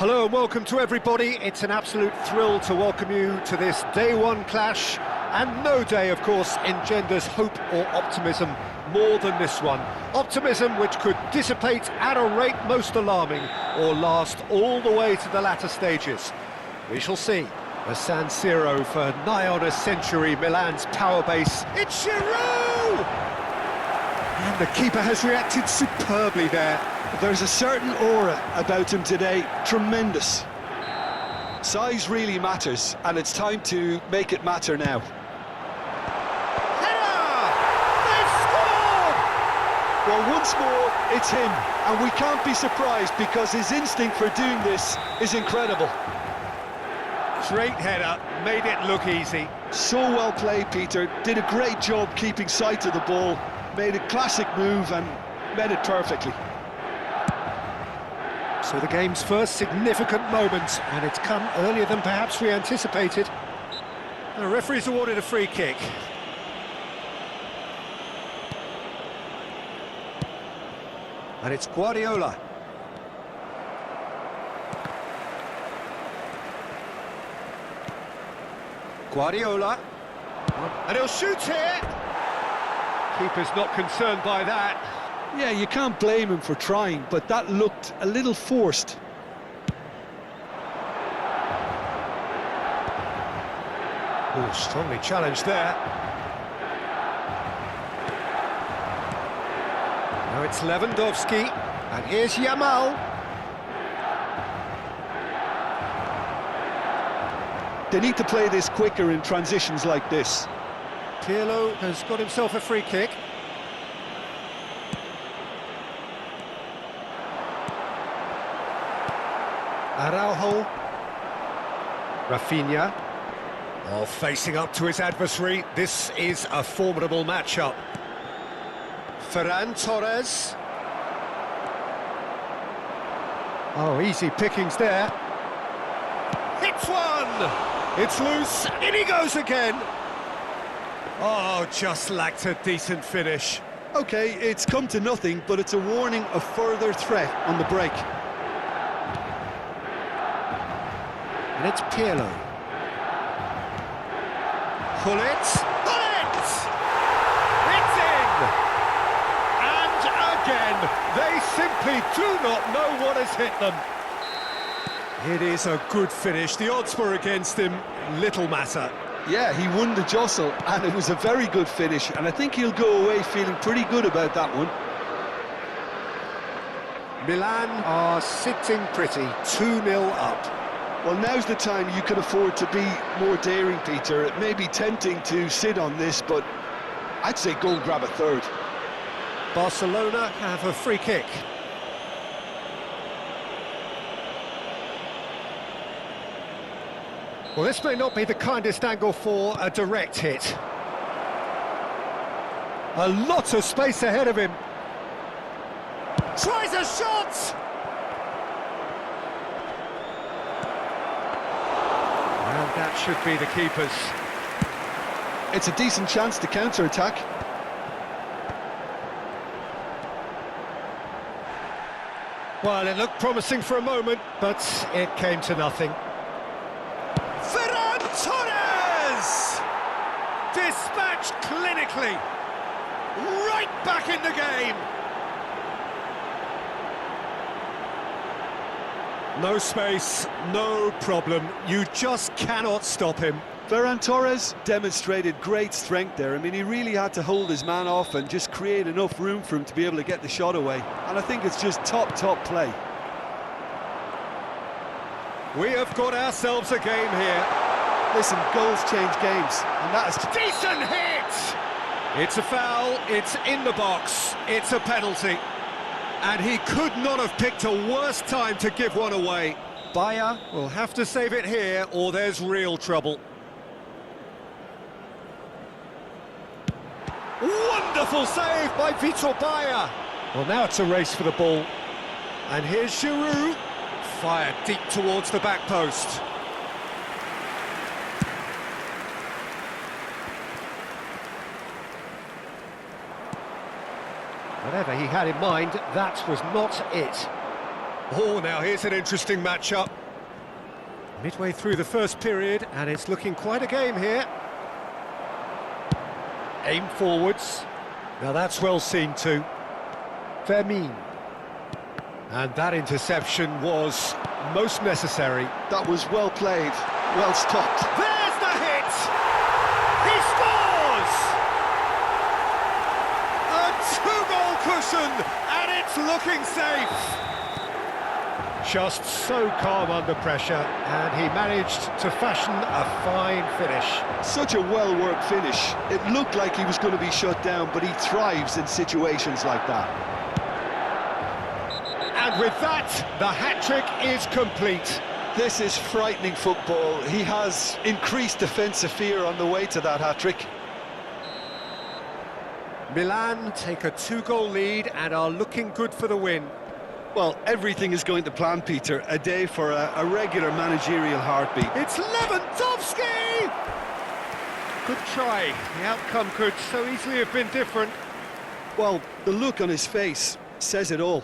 Hello and welcome to everybody. It's an absolute thrill to welcome you to this day one clash, and no day, of course, engenders hope or optimism more than this one. Optimism which could dissipate at a rate most alarming or last all the way to the latter stages. We shall see. The San Siro for nigh on a century, Milan's power base. It's Giroud! And the keeper has reacted superbly there. There's a certain aura about him today, tremendous. Size really matters, and it's time to make it matter now. Header! They've scored! Well, once more, it's him, and we can't be surprised because his instinct for doing this is incredible. Great header, made it look easy. So well played, Peter. Did a great job keeping sight of the ball, made a classic move and made it perfectly. So the game's first significant moment, and it's come earlier than perhaps we anticipated. The referee's awarded a free kick. And it's Guardiola. Guardiola. And he'll shoot here. Keeper's not concerned by that. Yeah, you can't blame him for trying, but that looked a little forced. Oh, strongly challenged there. Now it's Lewandowski, and here's Yamal. They need to play this quicker in transitions like this. Pirlo has got himself a free kick. Araujo. Rafinha. Oh, facing up to his adversary. This is a formidable matchup. Ferran Torres. Oh, easy pickings there. Hits one! It's loose, in he goes again. Oh, just lacked a decent finish. Okay, it's come to nothing, but it's a warning of further threat on the break. And it's Pirlo. Pull it! It's in! And again, they simply do not know what has hit them. It is a good finish. The odds were against him, little matter. Yeah, he won the jostle, and it was a very good finish, and I think he'll go away feeling pretty good about that one. Milan are sitting pretty, 2-0 up. Well, now's the time you can afford to be more daring, Peter. It may be tempting to sit on this, but I'd say go and grab a third. Barcelona have a free kick. Well, this may not be the kindest angle for a direct hit. A lot of space ahead of him. Tries a shot! And that should be the keeper's. It's a decent chance to counter-attack. Well, it looked promising for a moment, but it came to nothing. Ferran Torres! Dispatched clinically. Right back in the game. No space, no problem. You just cannot stop him. Ferran Torres demonstrated great strength there. I mean, he really had to hold his man off and just create enough room for him to be able to get the shot away. And I think it's just top play. We have got ourselves a game here. Listen, goals change games, and that is... Decent hit! It's a foul, it's in the box, it's a penalty. And he could not have picked a worse time to give one away. Bayer will have to save it here, or there's real trouble. Wonderful save by Vitor Bayer. Well, now it's a race for the ball. And here's Giroud. Fired deep towards the back post. Whatever he had in mind, that was not it. Oh, now here's an interesting matchup. Midway through the first period, and it's looking quite a game here. Aim forwards. Now that's well seen too. Fermin. And that interception was most necessary. That was well played, well stopped. There's the hit! He scores! A two-goal cushion, and it's looking safe. Just so calm under pressure, and he managed to fashion a fine finish. Such a well-worked finish. It looked like he was going to be shut down, but he thrives in situations like that. And with that, the hat-trick is complete. This is frightening football. He has increased defensive fear on the way to that hat-trick. Milan take a two-goal lead and are looking good for the win. Well, everything is going to plan, Peter. A day for a regular managerial heartbeat. It's Lewandowski! Good try. The outcome could so easily have been different. Well, the look on his face says it all.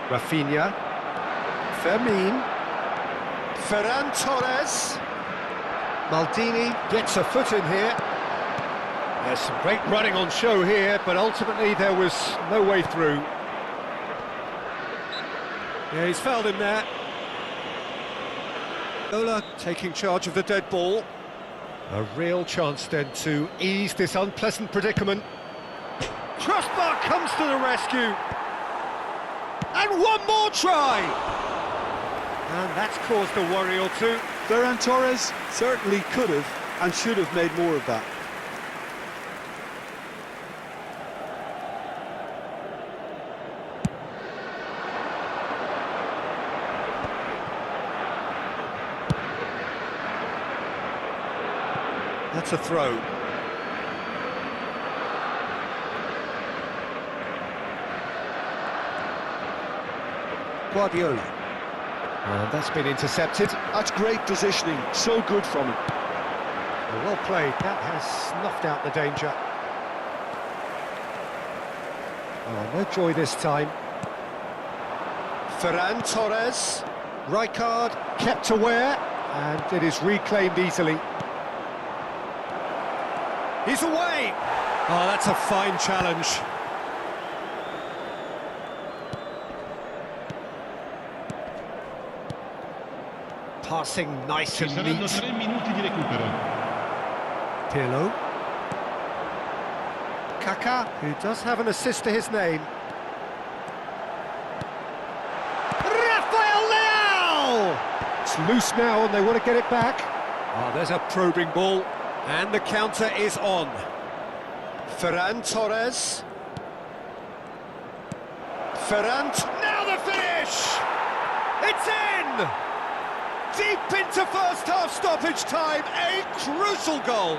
Rafinha. Fermin. Ferran Torres. Maldini gets a foot in here. There's some great running on show here, but ultimately there was no way through. Yeah, he's fouled him there. Ola taking charge of the dead ball. A real chance then to ease this unpleasant predicament. Crossbar comes to the rescue. And one more try! And that's caused a worry or two. Ferran Torres certainly could have and should have made more of that. That's a throw. Guardiola. And that's been intercepted. That's great positioning, so good from him. Well played, that has snuffed out the danger. Oh, no joy this time. Ferran Torres. Rijkaard kept aware, and it is reclaimed easily. He's away! Oh, that's a fine challenge. Passing nice and neat. 3 minuti di recupero. Pirlo. Kaká, who does have an assist to his name. Rafael Leao! It's loose now and they want to get it back. Oh, there's a probing ball. And the counter is on. Ferran Torres. Now the finish! It's in! Deep into first half stoppage time, a crucial goal.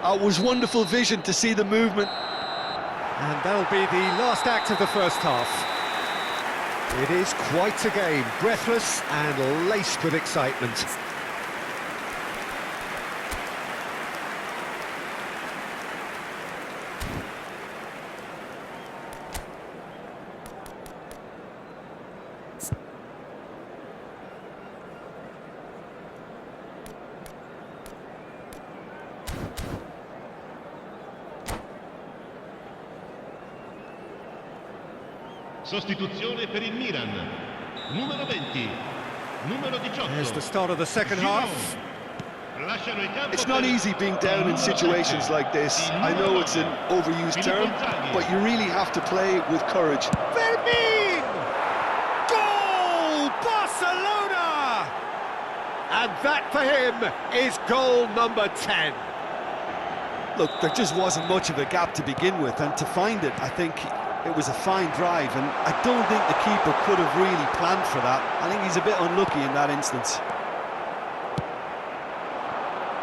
It was wonderful vision to see the movement. And that'll be the last act of the first half. It is quite a game, breathless and laced with excitement. Sostituzione per il Milan. Numero 20. Numero 18. There's the start of the second half. Lasciano il campo. It's not easy being down in situations like this. I know it's an overused term, but you really have to play with courage. Fermin! Goal! Barcelona! And that for him is goal number 10. Look, there just wasn't much of a gap to begin with, and to find it, I think it was a fine drive, and I don't think the keeper could have really planned for that. I think he's a bit unlucky in that instance.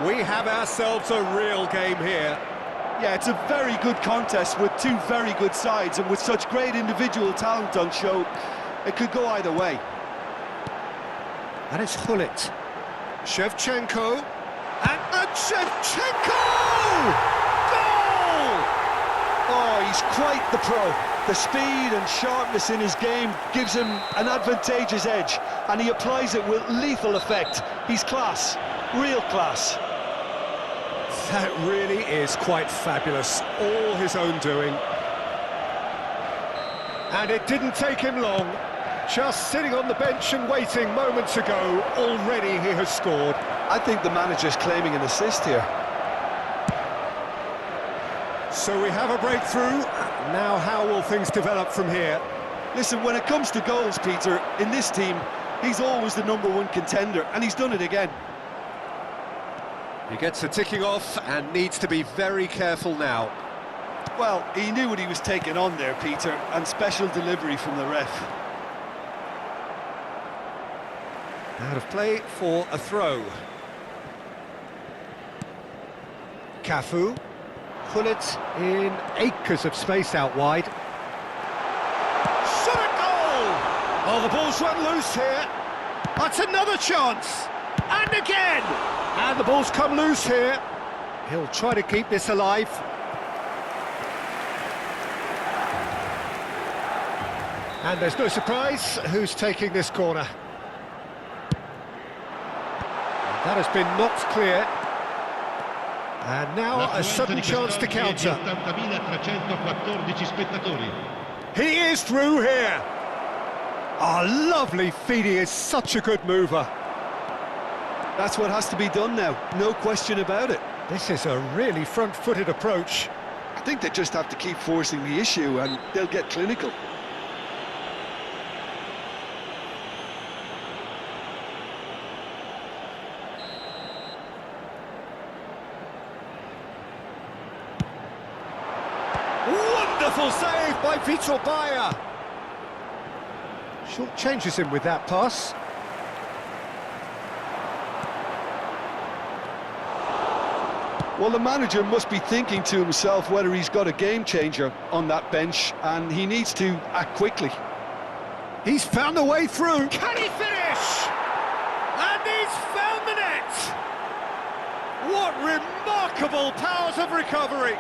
We have ourselves a real game here. Yeah, it's a very good contest with two very good sides, and with such great individual talent on show, it could go either way. And it's Hullet. Shevchenko. And Shevchenko! Goal! Oh, he's quite the pro. The speed and sharpness in his game gives him an advantageous edge, and he applies it with lethal effect. He's class, real class. That really is quite fabulous, all his own doing. And it didn't take him long. Just sitting on the bench and waiting moments ago, already he has scored. I think the manager's claiming an assist here. So we have a breakthrough. Now how will things develop from here? Listen, when it comes to goals, Peter, in this team, he's always the #1 contender, and he's done it again. He gets a ticking off and needs to be very careful now. Well, he knew what he was taking on there, Peter, and special delivery from the ref. Out of play for a throw. Cafu. Pullet in acres of space out wide. Shot at goal! Oh, the ball's run loose here. That's another chance. And again! And the ball's come loose here. He'll try to keep this alive. And there's no surprise who's taking this corner. That has been knocked clear. And now a sudden chance to counter. 80.314 spettatori. He is through here. Oh, lovely feed. He is such a good mover. That's what has to be done now, no question about it. This is a really front-footed approach. I think they just have to keep forcing the issue and they'll get clinical. Wonderful save by Vitor Bayer. Short changes him with that pass. Well, the manager must be thinking to himself whether he's got a game changer on that bench, and he needs to act quickly. He's found a way through. Can he finish? And he's found the net. What remarkable powers of recovery.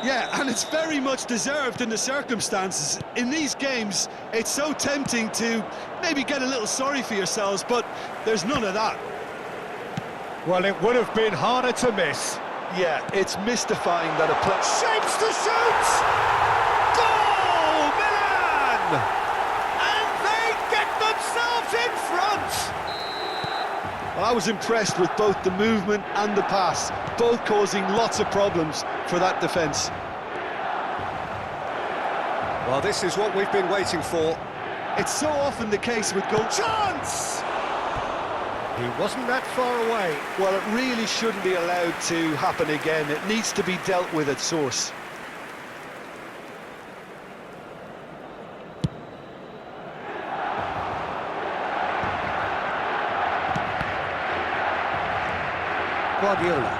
Yeah, and it's very much deserved in the circumstances. In these games, it's so tempting to maybe get a little sorry for yourselves, but there's none of that. Well, it would have been harder to miss. Yeah, it's mystifying that a player... Shapes to shoot! Goal, MILLAN! And they get themselves in front! Well, I was impressed with both the movement and the pass, both causing lots of problems for that defence. Well, this is what we've been waiting for. It's so often the case with goal... Chance! He wasn't that far away. Well, it really shouldn't be allowed to happen again. It needs to be dealt with at source. Guardiola.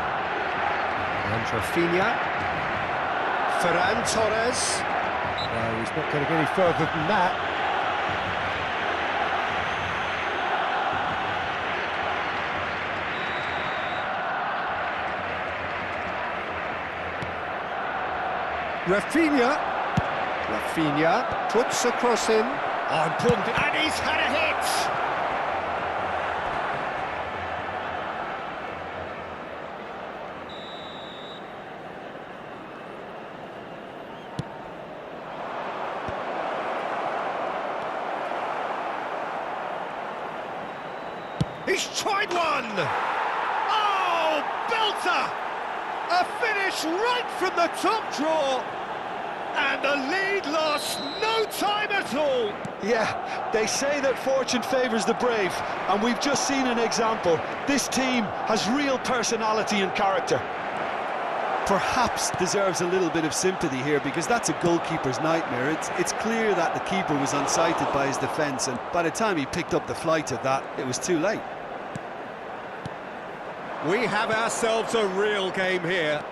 And Rafinha. Ferran Torres. No, he's not going to get any further than that. Rafinha puts a cross in. Oh, important. And he's had a hit! He's tried one! Oh, belter! A finish right from the top draw! And the lead lost no time at all. Yeah, they say that fortune favours the brave, and we've just seen an example. This team has real personality and character. Perhaps deserves a little bit of sympathy here, because that's a goalkeeper's nightmare. It's clear that the keeper was unsighted by his defence, and by the time he picked up the flight of that, it was too late. We have ourselves a real game here.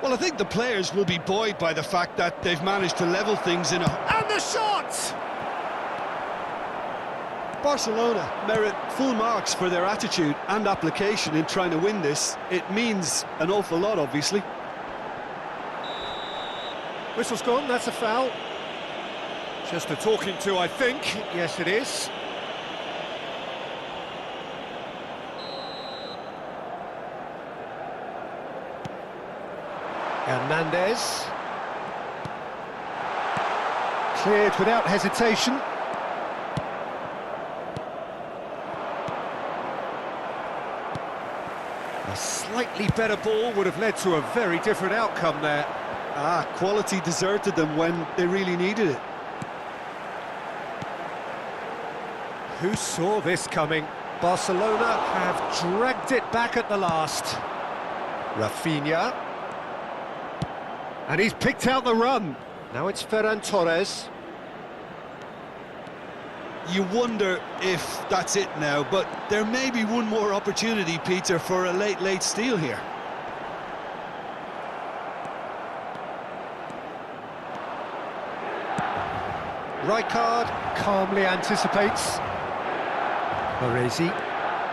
Well, I think the players will be buoyed by the fact that they've managed to level things in a... And the shot! Barcelona merit full marks for their attitude and application in trying to win this. It means an awful lot, obviously. Whistle's gone, that's a foul. Just a talking to, I think. Yes, it is. Hernandez. Cleared without hesitation. A slightly better ball would have led to a very different outcome there. Quality deserted them when they really needed it. Who saw this coming? Barcelona have dragged it back at the last. Rafinha. And he's picked out the run. Now it's Ferran Torres. You wonder if that's it now, but there may be one more opportunity, Peter, for a late steal here. Rijkaard calmly anticipates. Baresi.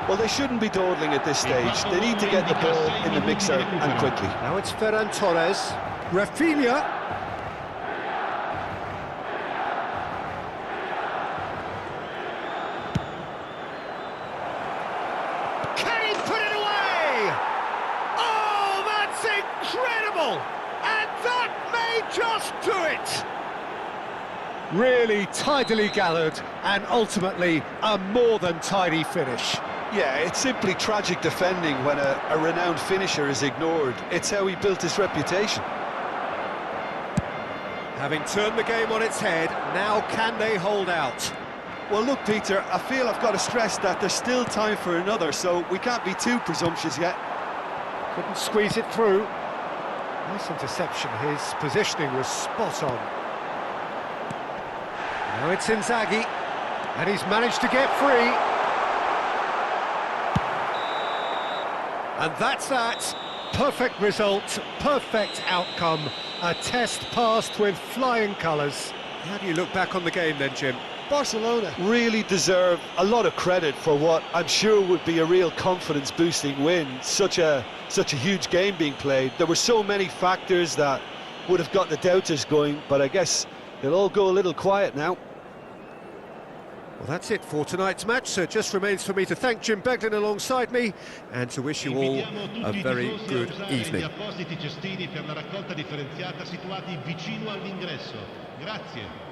Well, they shouldn't be dawdling at this stage. They need to get the ball in the mixer and quickly. Now it's Ferran Torres. Rafinha. Can he put it away? Oh, that's incredible! And that may just do it! Really tidily gathered, and ultimately a more than tidy finish. Yeah, it's simply tragic defending when a renowned finisher is ignored. It's how he built his reputation. Having turned the game on its head, now can they hold out? Well, look, Peter, I feel I've got to stress that there's still time for another, so we can't be too presumptuous yet. Couldn't squeeze it through. Nice interception, his positioning was spot on. Now it's Inzaghi, and he's managed to get free. And that's that. Perfect result, perfect outcome. A test passed with flying colours. How do you look back on the game then, Jim? Barcelona really deserve a lot of credit for what I'm sure would be a real confidence-boosting win. Such a huge game being played. There were so many factors that would have got the doubters going, but I guess they'll all go a little quiet now. Well, that's it for tonight's match, so it just remains for me to thank Jim Beglin alongside me and to wish you all a very good evening. Gli appositi cestini per la raccolta differenziata situati vicino all'ingresso. Grazie.